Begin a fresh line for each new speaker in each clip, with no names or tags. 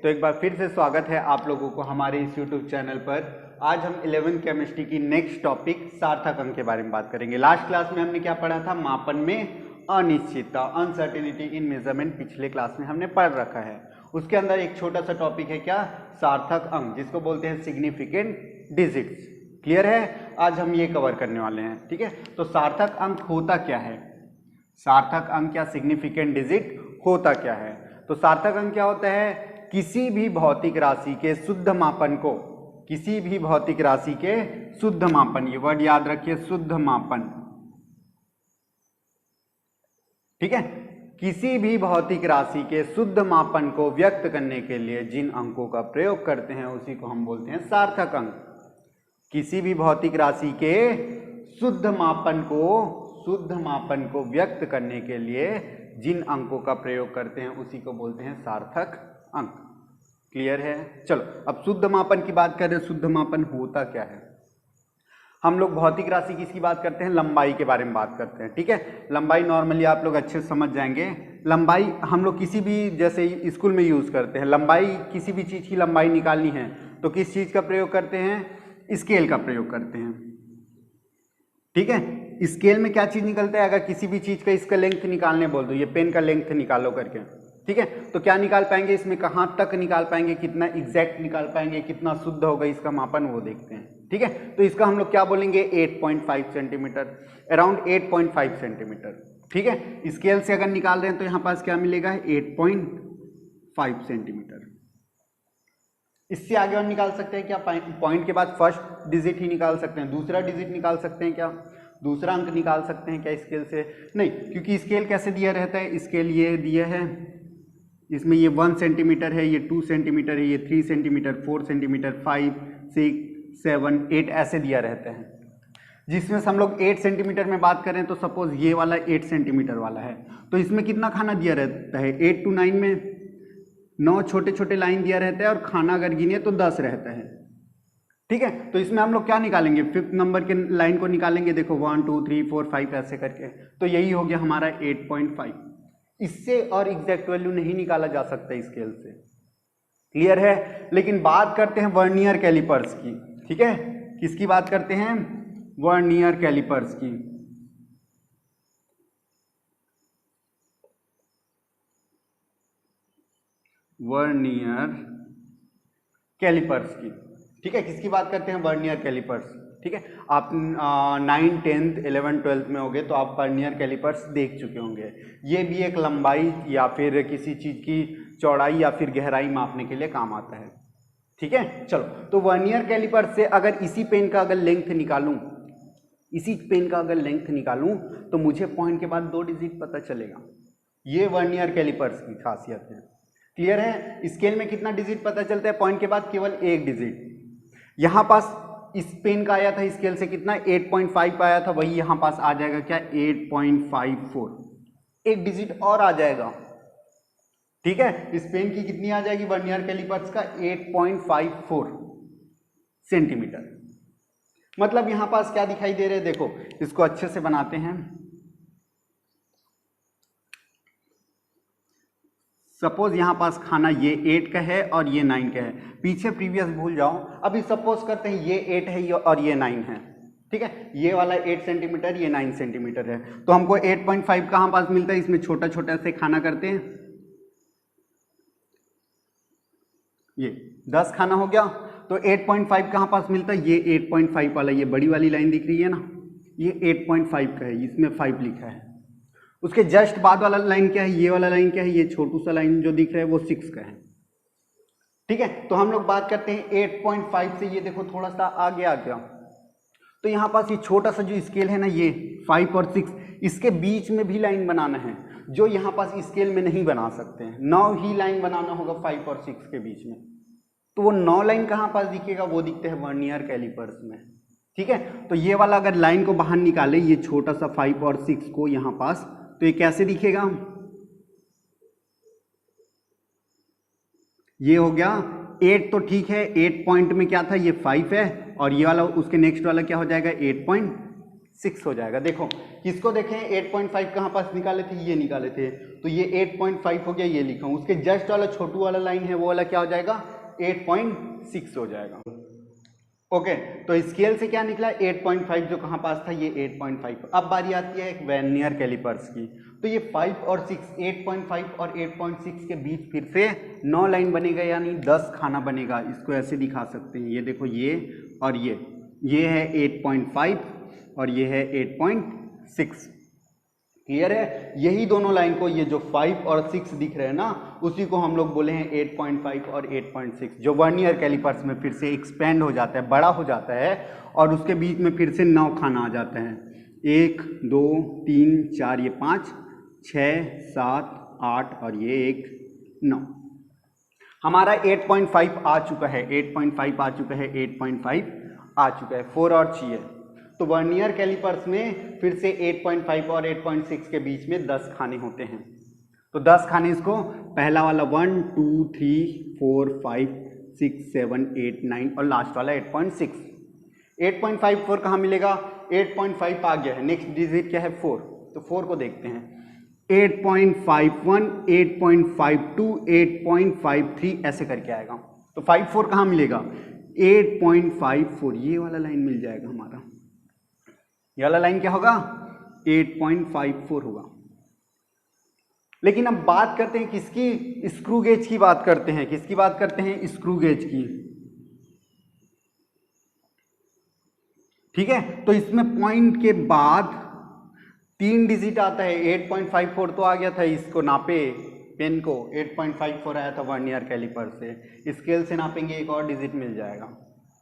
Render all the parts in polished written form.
तो एक बार फिर से स्वागत है आप लोगों को हमारे इस यूट्यूब चैनल पर। आज हम 11वीं केमिस्ट्री की नेक्स्ट टॉपिक सार्थक अंक के बारे में बात करेंगे। लास्ट क्लास में हमने क्या पढ़ा था? मापन में अनिश्चितता, अनसर्टेनिटी इन मेजरमेंट, पिछले क्लास में हमने पढ़ रखा है। उसके अंदर एक छोटा सा टॉपिक है क्या? सार्थक अंक, जिसको बोलते हैं सिग्निफिकेंट डिजिट्स। क्लियर है? आज हम ये कवर करने वाले हैं। ठीक है, तो सार्थक अंक होता क्या है? सार्थक अंक या सिग्निफिकेंट डिजिट होता क्या है? तो सार्थक अंक क्या होता है? किसी भी भौतिक राशि के शुद्ध मापन को, किसी भी भौतिक राशि के शुद्ध मापन, ये वर्ड याद रखिए, शुद्ध मापन। ठीक है, किसी भी भौतिक राशि के शुद्ध मापन को व्यक्त करने के लिए जिन अंकों का प्रयोग करते हैं उसी को हम बोलते हैं सार्थक अंक। किसी भी भौतिक राशि के शुद्ध मापन को व्यक्त करने के लिए जिन अंकों का प्रयोग करते हैं उसी को बोलते हैं सार्थक अंक। क्लियर है? चलो अब शुद्ध मापन की बात करें। शुद्ध मापन होता क्या है? हम लोग भौतिक राशि किसकी बात करते हैं? लंबाई के बारे में बात करते हैं। ठीक है, लंबाई नॉर्मली आप लोग अच्छे से समझ जाएंगे। लंबाई हम लोग किसी भी, जैसे स्कूल में यूज करते हैं, लंबाई, किसी भी चीज की लंबाई निकालनी है तो किस चीज का प्रयोग करते हैं? स्केल का प्रयोग करते हैं। ठीक है, स्केल में क्या चीज निकलता है? अगर किसी भी चीज का इसका लेंथ निकालने बोल दो, ये पेन का लेंथ निकालो करके, ठीक है, तो क्या निकाल पाएंगे इसमें? कहाँ तक निकाल पाएंगे, कितना एग्जैक्ट निकाल पाएंगे, कितना शुद्ध होगा इसका मापन, वो देखते हैं। ठीक है, तो इसका हम लोग क्या बोलेंगे? 8.5 सेंटीमीटर, अराउंड 8.5 सेंटीमीटर। ठीक है, स्केल से अगर निकाल रहे हैं तो यहाँ पास क्या मिलेगा? 8.5 सेंटीमीटर। इससे आगे और निकाल सकते हैं क्या? पॉइंट के बाद फर्स्ट डिजिट ही निकाल सकते हैं, दूसरा डिजिट निकाल सकते हैं क्या? दूसरा अंक निकाल सकते हैं क्या स्केल से? नहीं, क्योंकि स्केल कैसे दिया रहता है? स्केल ये दिया है, इसमें ये 1 सेंटीमीटर है, ये 2 सेंटीमीटर है, ये 3 सेंटीमीटर, 4 सेंटीमीटर, 5, 6, 7, 8 ऐसे दिया रहता है। जिसमें से हम लोग 8 सेंटीमीटर में बात करें तो सपोज ये वाला 8 सेंटीमीटर वाला है, तो इसमें कितना खाना दिया रहता है? 8 to 9 में 9 छोटे छोटे लाइन दिया रहता है और खाना अगर गिने तो 10 रहता है। ठीक है, तो इसमें हम लोग क्या निकालेंगे? 5th नंबर के लाइन को निकालेंगे। देखो 1 2 3 4 5 ऐसे करके, तो यही हो गया हमारा 8.5। इससे और एग्जैक्ट वैल्यू नहीं निकाला जा सकता स्केल से। क्लियर है? लेकिन बात करते हैं वर्नियर कैलिपर्स की। ठीक है, किसकी बात करते हैं? वर्नियर कैलिपर्स की। वर्नियर कैलिपर्स की। ठीक है, किसकी बात करते हैं? Vernier callipers. ठीक है, आप 9th 10th 11th 12th में होंगे तो आप वर्नियर कैलिपर्स देख चुके होंगे। ये भी एक लंबाई या फिर किसी चीज की चौड़ाई या फिर गहराई मापने के लिए काम आता है। ठीक है, चलो, तो वर्नियर कैलिपर से अगर इसी पेन का अगर लेंथ निकालूं तो मुझे पॉइंट के बाद 2 डिजिट पता चलेगा। ये वर्नियर कैलिपर्स की खासियत है। क्लियर है? स्केल में कितना डिजिट पता चलता है? पॉइंट के बाद केवल 1 डिजिट। यहां पास इस पेन का आया था स्केल से कितना? 8.5 आया था, वही यहां पास आ जाएगा क्या? 8.54। 1 डिजिट और आ जाएगा। ठीक है, इस पेन की कितनी आ जाएगी? वर्नियर कैलिपर्स का 8.54 सेंटीमीटर। मतलब यहां पास क्या दिखाई दे रहे हैं? देखो, इसको अच्छे से बनाते हैं। सपोज यहां पास खाना ये 8 का है और ये 9 का है। पीछे प्रीवियस भूल जाओ, अभी सपोज करते हैं ये 8 है और ये 9 है। ठीक है, ये वाला 8 सेंटीमीटर, ये 9 सेंटीमीटर है, तो हमको 8.5 कहां पास मिलता है? इसमें छोटा छोटा से खाना करते हैं, ये 10 खाना हो गया, तो 8.5 कहां पास मिलता है? ये 8.5 वाला, ये बड़ी वाली लाइन दिख रही है ना, ये 8.5 का है, इसमें 5 लिखा है। उसके जस्ट बाद वाला लाइन क्या है? ये वाला लाइन क्या है? ये छोटू सा लाइन जो दिख रहा है वो 6 का है। ठीक है, तो हम लोग बात करते हैं 8.5 से, ये देखो थोड़ा सा आगे आ गया, तो यहाँ पास ये छोटा सा जो स्केल है ना, ये 5 और 6, इसके बीच में भी लाइन बनाना है, जो यहाँ पास स्केल में नहीं बना सकते हैं। 9 ही लाइन बनाना होगा 5 और 6 के बीच में, तो वो 9 लाइन कहाँ पास दिखेगा? वो दिखते हैं वर्नियर कैलिपर्स में। ठीक है, तो ये वाला अगर लाइन को बाहर निकाले, ये छोटा सा 5 और 6 को यहाँ पास, तो ये कैसे दिखेगा? ये हो गया 8, तो ठीक है, 8 पॉइंट में क्या था? ये 5 है, और ये वाला उसके नेक्स्ट वाला क्या हो जाएगा? 6 हो जाएगा। देखो किसको देखें, 8.5 कहाँ पास निकाले थे, ये निकाले थे, तो ये 8.5 हो गया, ये लिखा हूँ। उसके जस्ट वाला छोटू वाला लाइन है, वो वाला क्या हो जाएगा, 8.6 हो जाएगा। ओके, तो स्केल से क्या निकला, 8.5, जो कहाँ पास था, ये 8.5। अब बारी आती है एक वर्नियर कैलिपर्स की, तो ये 5 और 6, 8.5 और 8.6 के बीच फिर से 9 लाइन बनेगा, यानी 10 खाना बनेगा। इसको ऐसे दिखा सकते हैं, ये देखो, ये और ये है 8.5 और ये है 8.6। क्लियर है, यही दोनों लाइन को, ये जो 5 और 6 दिख रहे हैं ना, उसी को हम लोग बोले हैं 8.5 और 8.6, जो वर्नियर कैलिपर्स में फिर से एक्सपेंड हो जाता है, बड़ा हो जाता है, और उसके बीच में फिर से 9 खाना आ जाता है। 1 2 3 4, ये 5 6 7 8 और ये 1 9। हमारा 8.5 आ चुका है, 8.5 आ चुका है, 8.5 आ चुका है, 4 और चाहिए। तो वर्नियर कैलिपर्स में फिर से 8.5 और 8.6 के बीच में 10 खाने होते हैं। तो 10 खाने, इसको पहला वाला 1 2 3 4 5 6 7 8 9 और लास्ट वाला 8.6। 8.54 कहाँ मिलेगा, 8.5 आ गया है, नेक्स्ट डिजिट क्या है, 4। तो 4 को देखते हैं, 8.51 8.52 8.53 ऐसे करके आएगा। तो 54 कहाँ मिलेगा, 8.54, ये वाला लाइन मिल जाएगा हमारा। ये वाला लाइन क्या होगा, 8.54 होगा। लेकिन अब बात करते हैं किसकी, स्क्रू गेज की बात करते हैं। किसकी बात करते हैं, स्क्रू गेज की। ठीक है, तो इसमें पॉइंट के बाद 3 डिजिट आता है। 8.54 तो आ गया था, इसको नापे पेन को, 8.54 आया था वर्नियर कैलिपर से। स्केल से नापेंगे, एक और डिजिट मिल जाएगा।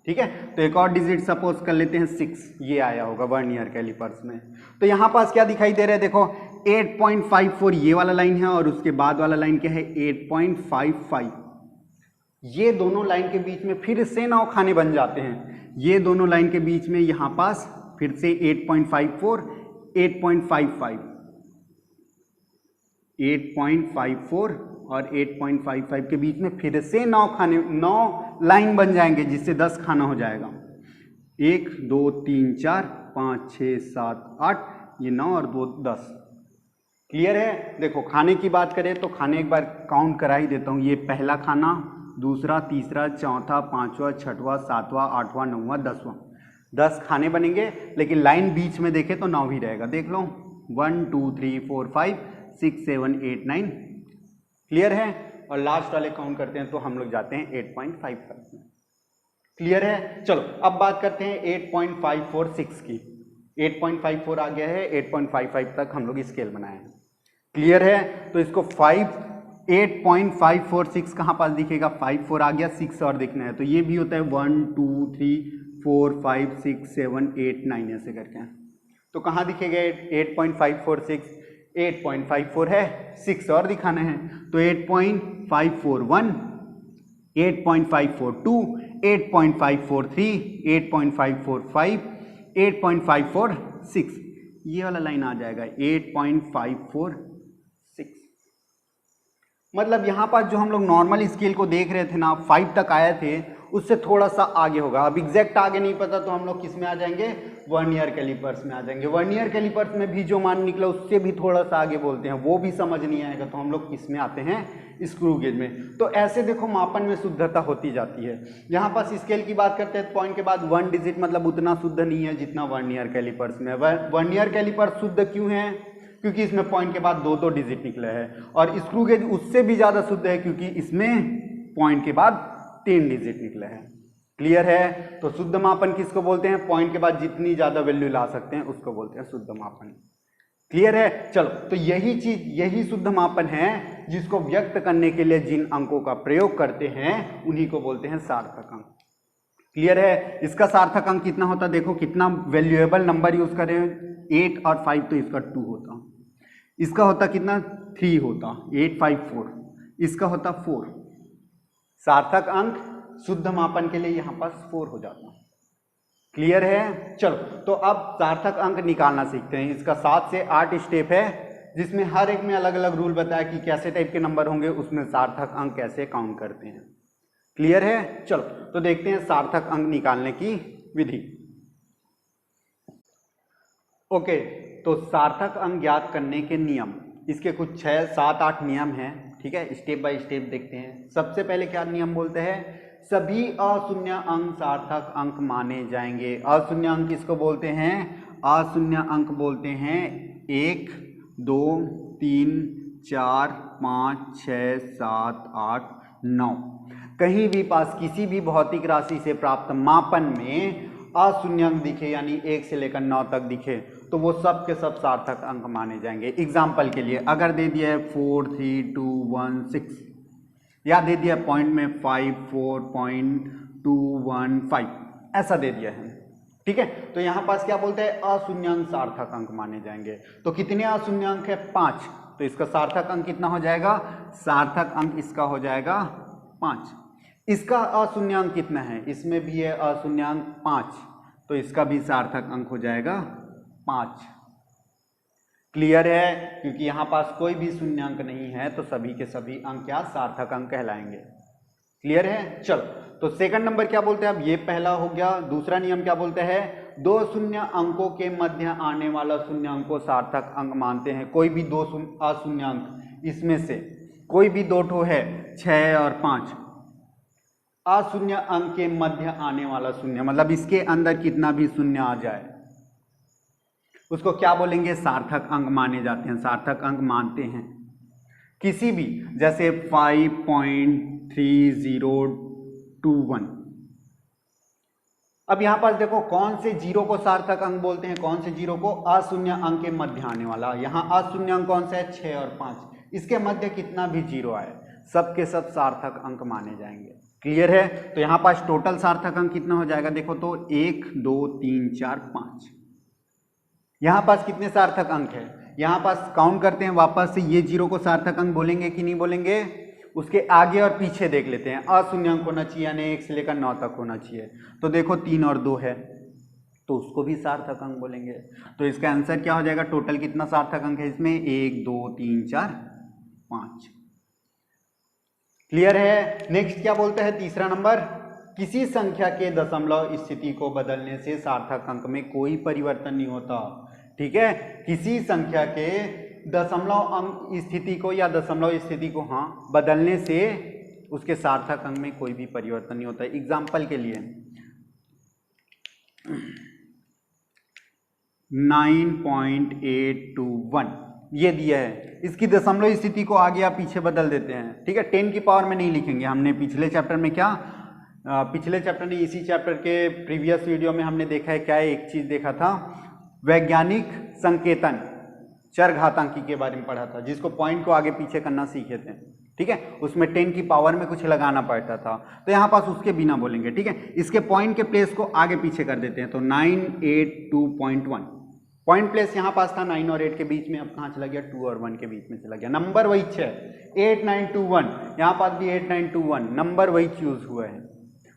ठीक है, तो एक और डिजिट सपोज कर लेते हैं 6, ये आया होगा वर्नियर कैलिपर्स में। तो यहाँ पास क्या दिखाई दे रहा है, देखो 8.54 ये वाला लाइन है, और उसके बाद वाला लाइन क्या है, 8.55। ये दोनों लाइन के बीच में फिर से 9 खाने बन जाते हैं। ये दोनों लाइन के बीच में यहाँ पास फिर से 8.54 8.55 8.54 और 8.55 के बीच में फिर से 9 लाइन बन जाएंगे, जिससे 10 खाना हो जाएगा। 1 2 3 4 5 6 7 8, ये 9 और 2 10। क्लियर है। देखो खाने की बात करें तो खाने एक बार काउंट करा ही देता हूँ। ये पहला खाना, दूसरा, तीसरा, चौथा, पांचवा, छठवां, सातवां, आठवां, नौवां, 10वां। 10 खाने बनेंगे, लेकिन लाइन बीच में देखें तो 9 ही रहेगा। देख लो 1 2 3 4 5 6 7 8 9। क्लियर है। और लास्ट वाले काउंट करते हैं तो हम लोग जाते हैं 8.5 करते हैं। क्लियर है। चलो अब बात करते हैं 8.546 की। 8.54 आ गया है, 8.55 तक हम लोग स्केल बनाए हैं। क्लियर है। तो इसको 8.546 कहाँ पास दिखेगा, 5 4 आ गया, 6 और दिखना है तो ये भी होता है 1 2 3 4 5 6 7 8 9 ऐसे करके। तो कहाँ दिखेगा 8.546, 8.54 है, 6 और दिखाने हैं तो 8.541, 8.542, 8.543, 8.545, 8.546, ये वाला लाइन आ जाएगा 8.546। मतलब यहाँ पर जो हम लोग नॉर्मल स्केल को देख रहे थे ना, 5 तक आए थे, उससे थोड़ा सा आगे होगा। अब एग्जैक्ट आगे नहीं पता तो हम लोग किस में आ जाएंगे, वर्नियर कैलिपर्स में आ जाएंगे। वर्नियर कैलिपर्स में भी जो मान निकला उससे भी थोड़ा सा आगे बोलते हैं, वो भी समझ नहीं आएगा तो हम लोग किस में आते हैं, स्क्रू गेज में। तो ऐसे देखो मापन में शुद्धता होती जाती है। यहाँ पास स्केल की बात करते हैं तो पॉइंट के बाद 1 डिजिट मतलब उतना शुद्ध नहीं है जितना वर्नियर कैलिपर्स में। वर्नियर कैलिपर्स शुद्ध क्यों है, क्योंकि इसमें पॉइंट के बाद 2 डिजिट निकले हैं। और स्क्रू गेज उससे भी ज्यादा शुद्ध है क्योंकि इसमें पॉइंट के बाद 3 डिजिट निकले हैं। क्लियर है। तो शुद्ध मापन किसको बोलते हैं, पॉइंट के बाद जितनी ज्यादा वैल्यू ला सकते हैं उसको बोलते हैं शुद्ध मापन। क्लियर है। चलो तो यही चीज, यही शुद्ध मापन है जिसको व्यक्त करने के लिए जिन अंकों का प्रयोग करते हैं उन्हीं को बोलते हैं सार्थक अंक। क्लियर है। इसका सार्थक अंक कितना होता, देखो कितना वैल्यूएबल नंबर यूज करें, 8 और 5 तो इसका 2 होता। इसका होता कितना, 3 होता, 854, इसका होता 4। सार्थक अंक शुद्ध मापन के लिए यहां पास 4 हो जाता। क्लियर है। चलो तो अब सार्थक अंक निकालना सीखते हैं। इसका 7 से 8 स्टेप है जिसमें हर एक में अलग अलग रूल बताया कि कैसे टाइप के नंबर होंगे, उसमें सार्थक अंक कैसे काउंट करते हैं। क्लियर है। चलो तो देखते हैं सार्थक अंक निकालने की विधि। ओके, तो सार्थक अंक ज्ञात करने के नियम, इसके कुछ 6, 7, 8 नियम हैं। ठीक है, स्टेप बाय स्टेप देखते हैं। सबसे पहले क्या नियम बोलते हैं, सभी अशून्य अंक सार्थक अंक माने जाएंगे। अशून्य अंक किसको बोलते हैं, अशून्य अंक बोलते हैं 1, 2, 3, 4, 5, 6, 7, 8, 9। कहीं भी पास किसी भी भौतिक राशि से प्राप्त मापन में अशून्य अंक दिखे, यानी 1 से लेकर 9 तक दिखे, तो वो सब के सब सार्थक अंक माने जाएंगे। एग्जाम्पल के लिए अगर दे दिया है 4, 3, 2, 1, 6, या दे दिया पॉइंट में 5, 4.215, ऐसा दे दिया है। ठीक है, तो यहां पास क्या बोलते हैं, अशून्य अंक सार्थक अंक माने जाएंगे। तो कितने अशून्य अंक है, 5, तो इसका सार्थक अंक कितना हो जाएगा, सार्थक अंक इसका हो जाएगा 5। इसका अशून्य अंक कितना है, इसमें भी है अशून्य अंक 5, तो इसका भी सार्थक अंक हो जाएगा 5। क्लियर है, क्योंकि यहां पास कोई भी शून्य अंक नहीं है, तो सभी के सभी अंक क्या सार्थक अंक कहलाएंगे। क्लियर है, चलो तो सेकंड नंबर क्या बोलते हैं, अब ये पहला हो गया। दूसरा नियम क्या बोलते हैं, दो शून्य अंकों के मध्य आने वाला शून्य अंक को सार्थक अंक मानते हैं। कोई भी दो अशून्य अंक, इसमें से कोई भी दो ठो है, 6 और 5, अशून्य अंक के मध्य आने वाला शून्य, मतलब इसके अंदर कितना भी शून्य आ जाए उसको क्या बोलेंगे, सार्थक अंक माने जाते हैं, सार्थक अंक मानते हैं। किसी भी, जैसे 5.3021। अब यहां पास देखो कौन से जीरो को सार्थक अंक बोलते हैं, कौन से जीरो को, अशून्य अंक के मध्य आने वाला। यहां अशून्य अंक कौन सा है, 6 और 5, इसके मध्य कितना भी जीरो आए सब के सब सार्थक अंक माने जाएंगे। क्लियर है, तो यहां पास टोटल सार्थक अंक कितना हो जाएगा, देखो तो 1, 2, 3, 4, 5। यहां पास कितने सार्थक अंक है, यहां पास काउंट करते हैं वापस से, ये जीरो को सार्थक अंक बोलेंगे कि नहीं बोलेंगे, उसके आगे और पीछे देख लेते हैं। अशून्य अंक होना चाहिए, यानी 1 से लेकर 9 तक होना चाहिए। तो देखो 3 और 2 है, तो उसको भी सार्थक अंक बोलेंगे। तो इसका आंसर क्या हो जाएगा, टोटल कितना सार्थक अंक है इसमें, 1, 2, 3, 4, 5। क्लियर है। नेक्स्ट क्या बोलते हैं, तीसरा नंबर, किसी संख्या के दशमलव स्थिति को बदलने से सार्थक अंक में कोई परिवर्तन नहीं होता। ठीक है, किसी संख्या के दशमलव अंक स्थिति को या दशमलव स्थिति को बदलने से उसके सार्थक अंक में कोई भी परिवर्तन नहीं होता। एग्जाम्पल के लिए 9.821 ये दिया है, इसकी दशमलव स्थिति को आगे या पीछे बदल देते हैं। ठीक है, 10 की पावर में नहीं लिखेंगे। हमने पिछले चैप्टर में क्या, पिछले चैप्टर ने इसी चैप्टर के प्रीवियस वीडियो में हमने देखा है क्या, एक चीज देखा था, वैज्ञानिक संकेतन चरघातांकी के बारे में पढ़ा था, जिसको पॉइंट को आगे पीछे करना सीखे थे। ठीक है, उसमें 10 की पावर में कुछ लगाना पड़ता था, तो यहाँ पास उसके बिना बोलेंगे। ठीक है, इसके पॉइंट के प्लेस को आगे पीछे कर देते हैं, तो 982.1 पॉइंट प्लेस यहाँ पास था 9 और 8 के बीच में, अब कहाँ चला गया, 2 और 1 के बीच में चला गया। नंबर वही 6, 8921, यहाँ पास भी 8921, नंबर वही चूज हुआ है,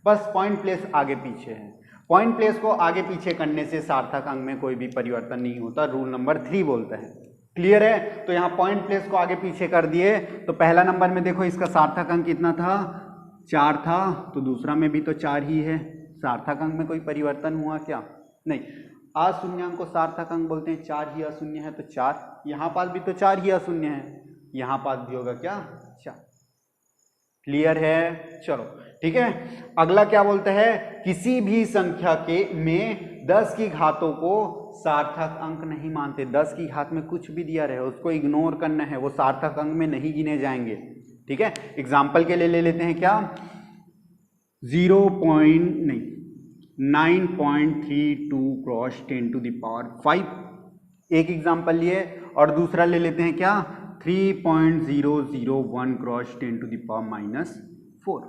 बस पॉइंट प्लेस आगे पीछे है। पॉइंट प्लेस को आगे पीछे करने से सार्थक अंक में कोई भी परिवर्तन नहीं होता, रूल नंबर 3 बोलता है। क्लियर है, तो यहाँ पॉइंट प्लेस को आगे पीछे कर दिए, तो पहला नंबर में देखो इसका सार्थक अंक कितना था, 4 था, तो दूसरा में भी तो 4 ही है। सार्थक अंक में कोई परिवर्तन हुआ क्या, नहीं। अशून्य अंक को सार्थक अंक बोलते हैं, 4 ही अशून्य है तो 4, यहाँ पास भी तो 4 ही अशून्य है, यहाँ पास भी होगा क्या, 4। क्लियर है, चलो ठीक है। अगला क्या बोलता है, किसी भी संख्या के में 10 की घातों को सार्थक अंक नहीं मानते। 10 की घात में कुछ भी दिया रहे उसको इग्नोर करना है, वो सार्थक अंक में नहीं गिने जाएंगे। ठीक है, एग्जाम्पल के लिए ले लेते हैं क्या, 9.32 क्रॉस 10 टू द पावर 5, एक एग्जाम्पल लिए, और दूसरा ले लेते हैं क्या, 3.001 cross 10 to the power -4।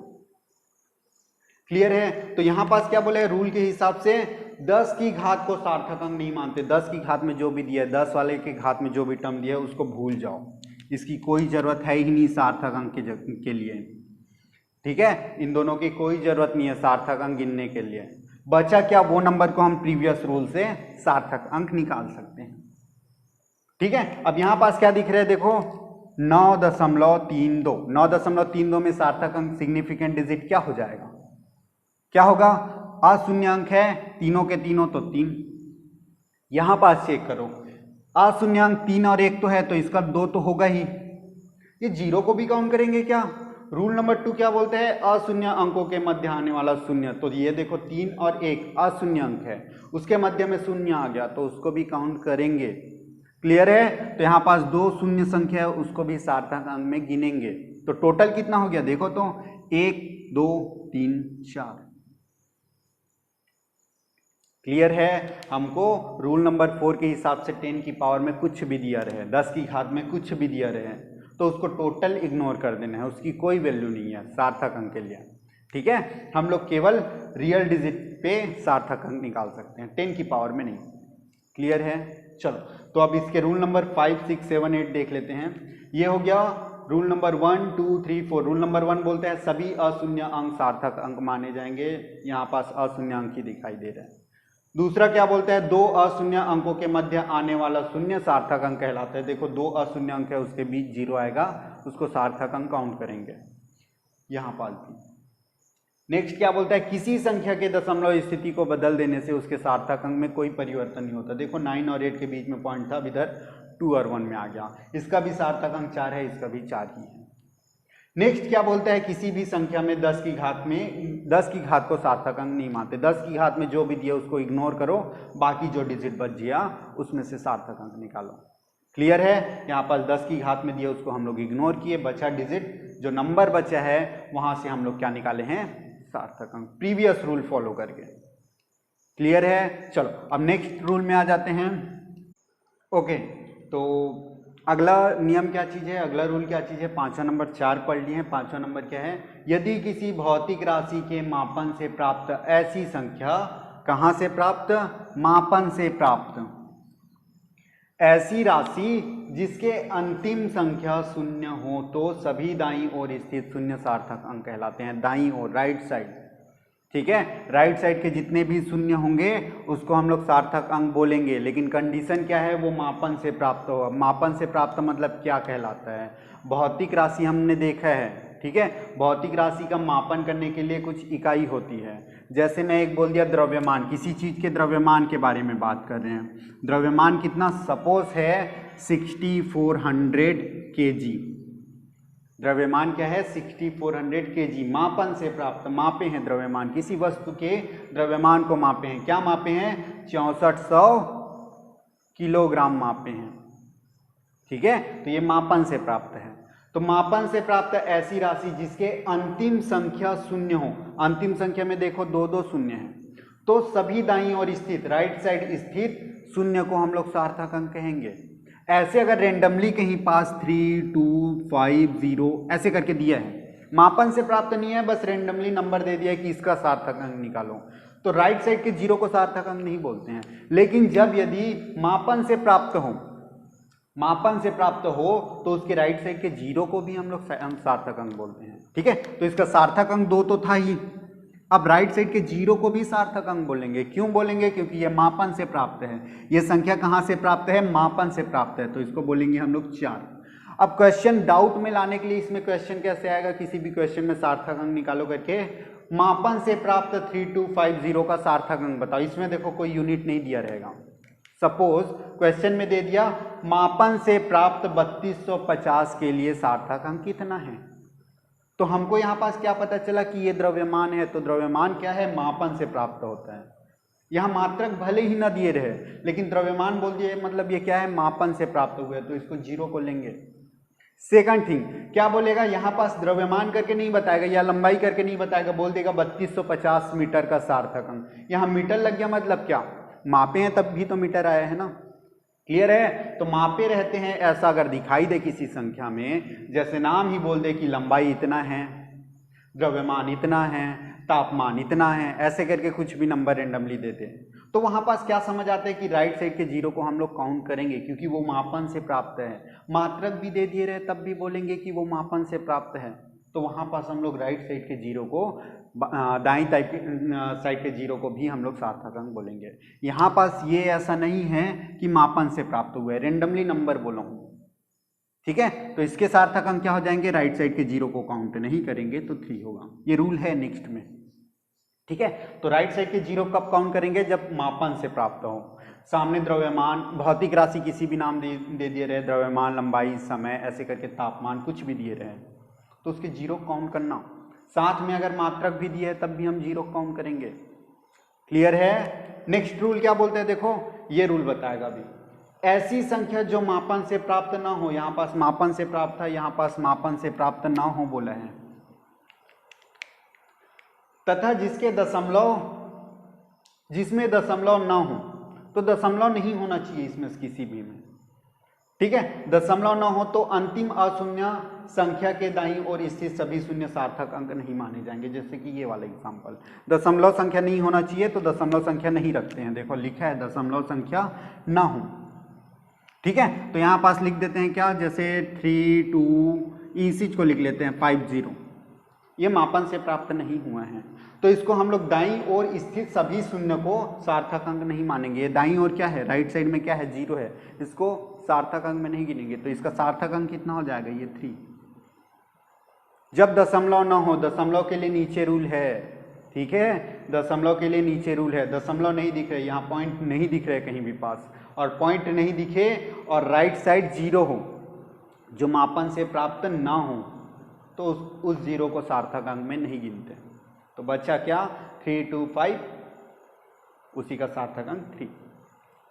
Clear है, तो यहां पास क्या बोले, रूल के हिसाब से 10 की घात को सार्थक अंक नहीं मानते। 10 की घात में जो भी दिया है, 10 वाले की घात में जो भी टर्म दिया है उसको भूल जाओ, इसकी कोई जरूरत है ही नहीं सार्थक अंक के लिए। ठीक है, इन दोनों की कोई जरूरत नहीं है सार्थक अंक गिनने के लिए। बचा क्या, वो नंबर को हम प्रीवियस रूल से सार्थक अंक निकाल सकते हैं। ठीक है, अब यहां पास क्या दिख रहा है, देखो 9.32, 9.32 में सार्थक अंक सिग्निफिकेंट डिजिट क्या हो जाएगा, क्या होगा, अशून्य अंक है, तीनों के तीनों तो 3, यहां पास चेक करो, अशून्यांक 3 और 1 तो है, तो इसका 2 तो होगा ही। ये 0 को भी काउंट करेंगे क्या? रूल नंबर 2 क्या बोलते हैं? अशून्य अंकों के मध्य आने वाला शून्य। तो ये देखो 3 और 1 अशून्य अंक है, उसके मध्य में शून्य आ गया तो उसको भी काउंट करेंगे। क्लियर है? तो यहाँ पास 2 शून्य संख्या है, उसको भी सार्थक अंक में गिनेंगे। तो टोटल कितना हो गया देखो तो, 1 2 3 4। क्लियर है? हमको रूल नंबर 4 के हिसाब से 10 की पावर में कुछ भी दिया रहे, 10 की घात में कुछ भी दिया रहे, तो उसको टोटल इग्नोर कर देना है, उसकी कोई वैल्यू नहीं है सार्थक अंक के लिए। ठीक है, हम लोग केवल रियल डिजिट पे सार्थक अंक निकाल सकते हैं, 10 की पावर में नहीं। क्लियर है? चलो, तो अब इसके रूल नंबर 5 6 7 8 देख लेते हैं। ये हो गया रूल नंबर 1 2 3 4। रूल नंबर 1 बोलते हैं सभी अशून्य अंक सार्थक अंक माने जाएंगे। यहाँ पास अशून्य अंक ही दिखाई दे रहा है। दूसरा क्या बोलते हैं? 2 अशून्य अंकों के मध्य आने वाला शून्य सार्थक अंक कहलाता है। देखो 2 अशून्य अंक है, उसके बीच 0 आएगा, उसको सार्थक अंक काउंट करेंगे। यहाँ पास भी नेक्स्ट क्या बोलता है? किसी संख्या के दशमलव स्थिति को बदल देने से उसके सार्थक अंक में कोई परिवर्तन नहीं होता। देखो 9 और 8 के बीच में पॉइंट था, अब इधर 2 और 1 में आ गया। इसका भी सार्थक अंक 4 है, इसका भी 4 ही है। नेक्स्ट क्या बोलता है? किसी भी संख्या में 10 की घात को सार्थक अंक नहीं मानते। 10 की घात में जो भी दिया उसको इग्नोर करो, बाकी जो डिजिट बच गया उसमें से सार्थक अंक निकालो। क्लियर है? यहाँ पास 10 की घात में दिया उसको हम लोग इग्नोर किए, बचा डिजिट, जो नंबर बचा है वहां से हम लोग क्या निकाले हैं? सार्थक अंक, प्रीवियस रूल फॉलो करके। क्लियर है? चलो अब नेक्स्ट रूल में आ जाते हैं। ओके, तो अगला नियम क्या चीज़ है, अगला रूल क्या चीज़ है? 5वां नंबर 4 पढ़ लिए हैं। 5वां नंबर क्या है? यदि किसी भौतिक राशि के मापन से प्राप्त ऐसी संख्या, कहाँ से प्राप्त? मापन से प्राप्त ऐसी राशि जिसके अंतिम संख्या शून्य हो तो सभी दाईं ओर स्थित शून्य सार्थक अंक कहलाते हैं। दाईं ओर, राइट साइड, ठीक है, राइट साइड के जितने भी शून्य होंगे उसको हम लोग सार्थक अंक बोलेंगे। लेकिन कंडीशन क्या है? वो मापन से प्राप्त हो। मापन से प्राप्त मतलब क्या कहलाता है? भौतिक राशि हमने देखा है, ठीक है, भौतिक राशि का मापन करने के लिए कुछ इकाई होती है। जैसे मैं एक बोल दिया द्रव्यमान, किसी चीज़ के द्रव्यमान के बारे में बात कर रहे हैं। द्रव्यमान कितना? सपोज है 6400 kg। द्रव्यमान क्या है? 6400 kg। मापन से प्राप्त, मापे हैं द्रव्यमान, किसी वस्तु के द्रव्यमान को मापे हैं। क्या मापे हैं? 6400 किलोग्राम मापे हैं। ठीक है, तो ये मापन से प्राप्त है। तो मापन से प्राप्त ऐसी राशि जिसके अंतिम संख्या शून्य हो। अंतिम संख्या में देखो 2 शून्य है, तो सभी दाईं ओर स्थित, राइट साइड स्थित शून्य को हम लोग सार्थक अंक कहेंगे। ऐसे अगर रेंडमली कहीं पास 3 2 5 0 ऐसे करके दिया है, मापन से प्राप्त नहीं है, बस रेंडमली नंबर दे दिया है कि इसका सार्थक अंक निकालो, तो राइट साइड के 0 को सार्थक अंक नहीं बोलते हैं। लेकिन जब यदि मापन से प्राप्त हो, मापन से प्राप्त हो तो उसके राइट साइड के 0 को भी हम लोग सार्थक अंक बोलते हैं। ठीक है, तो इसका सार्थक अंक 2 तो था ही, अब राइट साइड के 0 को भी सार्थक अंक बोलेंगे। क्यों बोलेंगे? क्योंकि ये मापन से प्राप्त है। ये संख्या कहाँ से प्राप्त है? मापन से प्राप्त है, तो इसको बोलेंगे हम लोग 4। अब क्वेश्चन डाउट में लाने के लिए इसमें क्वेश्चन कैसे आएगा? किसी भी क्वेश्चन में सार्थक अंक निकालो करके, मापन से प्राप्त 3250 का सार्थक अंक बताओ। इसमें देखो कोई यूनिट नहीं दिया रहेगा। सपोज क्वेश्चन में दे दिया मापन से प्राप्त 3250 के लिए सार्थक अंक कितना है, तो हमको यहाँ पास क्या पता चला कि ये द्रव्यमान है, तो द्रव्यमान क्या है? मापन से प्राप्त होता है। यहाँ मात्रक भले ही न दिए रहे, लेकिन द्रव्यमान बोल दिए, मतलब ये क्या है? मापन से प्राप्त हुए, तो इसको 0 को लेंगे। सेकंड थिंग क्या बोलेगा? यहाँ पास द्रव्यमान करके नहीं बताएगा या लंबाई करके नहीं बताएगा, बोल देगा 3250 मीटर का सार्थक अंक। यहाँ मीटर लग गया, मतलब क्या? मापे हैं तब भी तो मीटर आया है ना। क्लियर है? तो मापे रहते हैं, ऐसा अगर दिखाई दे किसी संख्या में, जैसे नाम ही बोल दे कि लंबाई इतना है, द्रव्यमान इतना है, तापमान इतना है, ऐसे करके कुछ भी नंबर रेंडमली देते हैं, तो वहां पास क्या समझ आता है कि राइट साइड के 0 को हम लोग काउंट करेंगे, क्योंककि वो मापन से प्राप्त है। मात्रक भी दे दिए रहे तब भी बोलेंगे कि वो मापन से प्राप्त है, तो वहां पास हम लोग राइट साइड के 0 को, दाईं साइड के 0 को भी हम लोग सार्थक अंक बोलेंगे। यहाँ पास ये ऐसा नहीं है कि मापन से प्राप्त हुए, रेंडमली नंबर बोला हूँ। ठीक है, तो इसके सार्थक अंक क्या हो जाएंगे? राइट साइड के 0 को काउंट नहीं करेंगे तो 3 होगा। ये रूल है नेक्स्ट में। ठीक है। तो राइट साइड के जीरो कब काउंट करेंगे? जब मापन से प्राप्त हो। सामने द्रव्यमान, भौतिक राशि किसी भी नाम दे दिए रहे, द्रव्यमान, लंबाई, समय, ऐसे करके तापमान कुछ भी दिए रहे, तो उसके जीरो काउंट करना। साथ में अगर मात्रक भी दिए है तब भी हम जीरो काउंट करेंगे। क्लियर है? नेक्स्ट रूल क्या बोलते हैं, देखो ये रूल बताएगा अभी। ऐसी संख्या जो मापन से प्राप्त ना हो, यहां पास मापन से प्राप्त था, यहां पास मापन से प्राप्त ना हो बोला है, तथा जिसमें दशमलव ना हो, तो दशमलव नहीं होना चाहिए इसमें से किसी भी में। ठीक है, दशमलव ना हो तो अंतिम अशून्य संख्या के दाईं ओर स्थित सभी शून्य सार्थक अंक नहीं माने जाएंगे। जैसे कि ये वाला एग्जांपल, दशमलव संख्या नहीं होना चाहिए तो दशमलव संख्या नहीं रखते हैं। देखो लिखा है दशमलव संख्या ना हो। ठीक है, तो यहाँ पास लिख देते हैं क्या, जैसे 3 2 इस चीज को लिख लेते हैं 50। ये मापन से प्राप्त नहीं हुआ है, तो इसको हम लोग दाईं ओर स्थित सभी शून्य को सार्थक अंक नहीं मानेंगे। ये दाईं ओर क्या है, राइट साइड में क्या है, जीरो है, इसको सार्थक अंक में नहीं गिनेंगे। तो इसका सार्थक अंक कितना हो जाएगा, ये 3। जब दशमलव ना हो, दशमलव के लिए नीचे रूल है, ठीक है, दशमलव के लिए नीचे रूल है। दशमलव नहीं दिख रहे, यहाँ पॉइंट नहीं दिख रहे कहीं भी पास, और पॉइंट नहीं दिखे और राइट साइड जीरो हो, जो मापन से प्राप्त ना हो, तो उस जीरो को सार्थक अंक में नहीं गिनते। तो बच्चा क्या, 3 2 5, उसी का सार्थक अंक 3।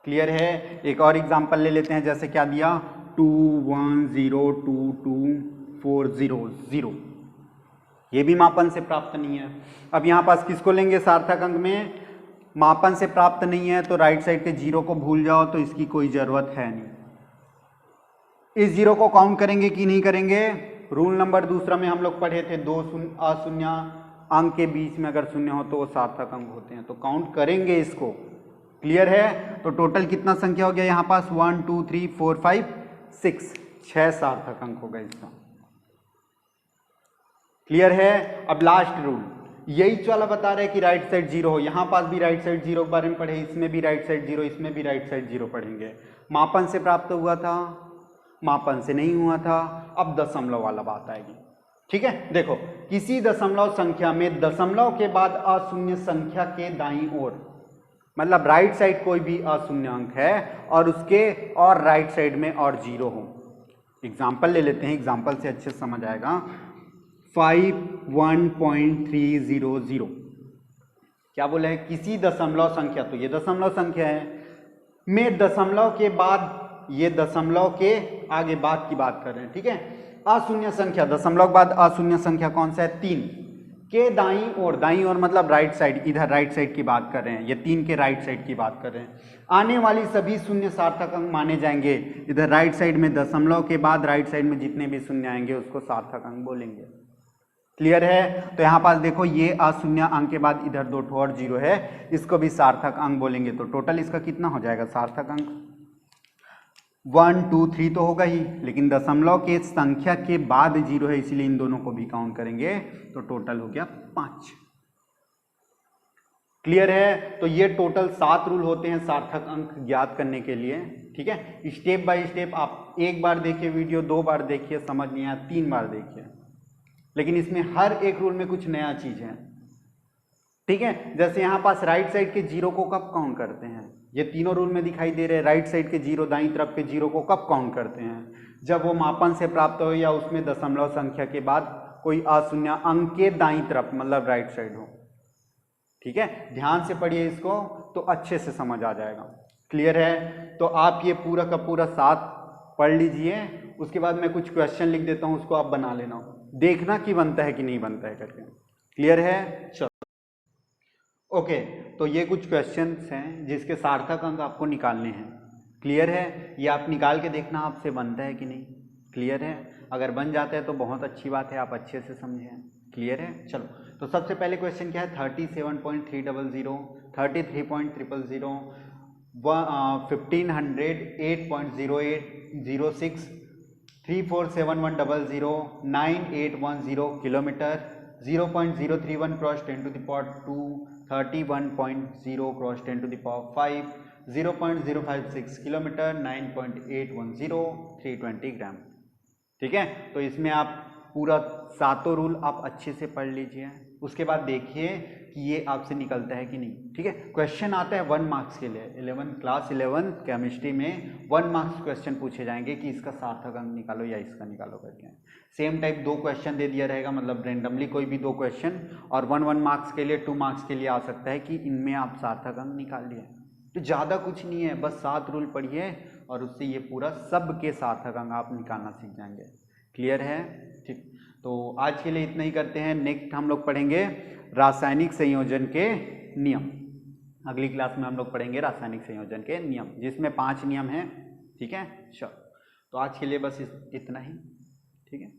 क्लियर है? एक और एग्जांपल ले लेते हैं, जैसे क्या दिया, 2 1 0 2 2 4 0 0। ये भी मापन से प्राप्त नहीं है। अब यहाँ पास किसको लेंगे सार्थक अंक में? मापन से प्राप्त नहीं है तो राइट साइड के जीरो को भूल जाओ, तो इसकी कोई जरूरत है नहीं। इस जीरो को काउंट करेंगे कि नहीं करेंगे? रूल नंबर दूसरा में हम लोग पढ़े थे, दो अशून्य अंक के बीच में अगर शून्य हो तो वो सार्थक अंक होते हैं, तो काउंट करेंगे इसको। क्लियर है? तो टोटल कितना संख्या हो गया यहाँ पास, 1 2 3 4 5 6, 6 सार्थक अंक हो गए इसका। क्लियर है? अब लास्ट रूल, यही वाला बता रहे कि राइट साइड जीरो हो। यहाँ पास भी राइट साइड जीरो के बारे में पढ़े, इसमें भी राइट साइड जीरो, इसमें भी राइट साइड जीरो पढ़ेंगे। मापन से प्राप्त हुआ था, मापन से नहीं हुआ था, अब दशमलव वाला बात आएगी। ठीक है, देखो किसी दशमलव संख्या में दशमलव के बाद अशून्य संख्या के दाईं ओर, मतलब राइट साइड कोई भी अशून्य अंक है और उसके और राइट साइड में और जीरो हो। एग्जाम्पल ले लेते हैं, एग्जाम्पल से अच्छे से समझ आएगा। 5 1.300, क्या बोला है, किसी दशमलव संख्या, तो ये दशमलव संख्या है, में दशमलव के बाद, ये दशमलव के आगे बाद की बात कर रहे हैं। ठीक है, अशून्य संख्या, दशमलव के बाद अशून्य संख्या कौन सा है, 3 के दाईं ओर, दाईं ओर मतलब राइट साइड, इधर राइट साइड की बात कर रहे हैं, ये 3 के राइट साइड की बात कर रहे हैं। आने वाली सभी शून्य सार्थक अंक माने जाएंगे। इधर राइट साइड में दशमलव के बाद राइट साइड में जितने भी शून्य आएंगे उसको सार्थक अंक बोलेंगे। क्लियर है? तो यहाँ पास देखो, ये अशून्य अंक के बाद इधर 2 और जीरो है, इसको भी सार्थक अंक बोलेंगे। तो टोटल इसका कितना हो जाएगा सार्थक अंक, 1 2 3 तो होगा ही, लेकिन दशमलव के संख्या के बाद जीरो है, इसीलिए इन दोनों को भी काउंट करेंगे, तो टोटल हो गया 5। क्लियर है? तो ये टोटल 7 रूल होते हैं सार्थक अंक ज्ञात करने के लिए। ठीक है, स्टेप बाय स्टेप आप एक बार देखिए वीडियो, 2 बार देखिए, समझ नहीं आया 3 बार देखिए, लेकिन इसमें हर एक रूल में कुछ नया चीज है। ठीक है, जैसे यहाँ पास राइट साइड के जीरो को कब काउंट करते हैं, ये तीनों रूल में दिखाई दे रहे हैं। राइट साइड के जीरो, दाईं तरफ के जीरो को कब काउंट करते हैं, जब वो मापन से प्राप्त हो या उसमें दशमलव संख्या के बाद कोई अशून्य अंक के दाईं तरफ, मतलब राइट साइड हो। ठीक है, ध्यान से पढ़िए इसको तो अच्छे से समझ आ जाएगा। क्लियर है? तो आप ये पूरा का पूरा 7 पढ़ लीजिए, उसके बाद मैं कुछ क्वेश्चन लिख देता हूँ, उसको आप बना लेना, देखना कि बनता है कि नहीं बनता है करके। क्लियर है? चलो ओके, तो ये कुछ क्वेश्चंस हैं जिसके सार्थक अंक आपको निकालने हैं। क्लियर है? ये आप निकाल के देखना आपसे बनता है कि नहीं। क्लियर है? अगर बन जाता है तो बहुत अच्छी बात है, आप अच्छे से समझें। क्लियर है? चलो, तो सबसे पहले क्वेश्चन क्या है, 37.300, 33.000, 1500, 8.0806, 347100, 9810 kilometre, 0.031 cross 10 to the power 2, 31.0 cross 10 to the power 5, 0.056 kilometre, 9.810, 320 ग्राम। ठीक है, तो इसमें आप पूरा 7 रूल आप अच्छे से पढ़ लीजिए। उसके बाद देखिए कि ये आपसे निकलता है कि नहीं। ठीक है, क्वेश्चन आता है 1 मार्क्स के लिए। क्लास 11 केमिस्ट्री में 1 मार्क्स क्वेश्चन पूछे जाएंगे कि इसका सार्थक अंक निकालो या इसका निकालो करके। सेम टाइप 2 क्वेश्चन दे दिया रहेगा, मतलब रेंडमली कोई भी 2 क्वेश्चन, और 1 मार्क्स के लिए 2 मार्क्स के लिए आ सकता है कि इनमें आप सार्थक अंक निकाल लिए। तो ज़्यादा कुछ नहीं है, बस 7 रूल पढ़िए और उससे ये पूरा सब के सार्थक अंक आप निकालना सीख जाएंगे। क्लियर है? ठीक, तो आज के लिए इतना ही करते हैं। नेक्स्ट हम लोग पढ़ेंगे रासायनिक संयोजन के नियम। अगली क्लास में हम लोग पढ़ेंगे रासायनिक संयोजन के नियम, जिसमें 5 नियम हैं। ठीक है, चलो, तो आज के लिए बस इतना ही। ठीक है।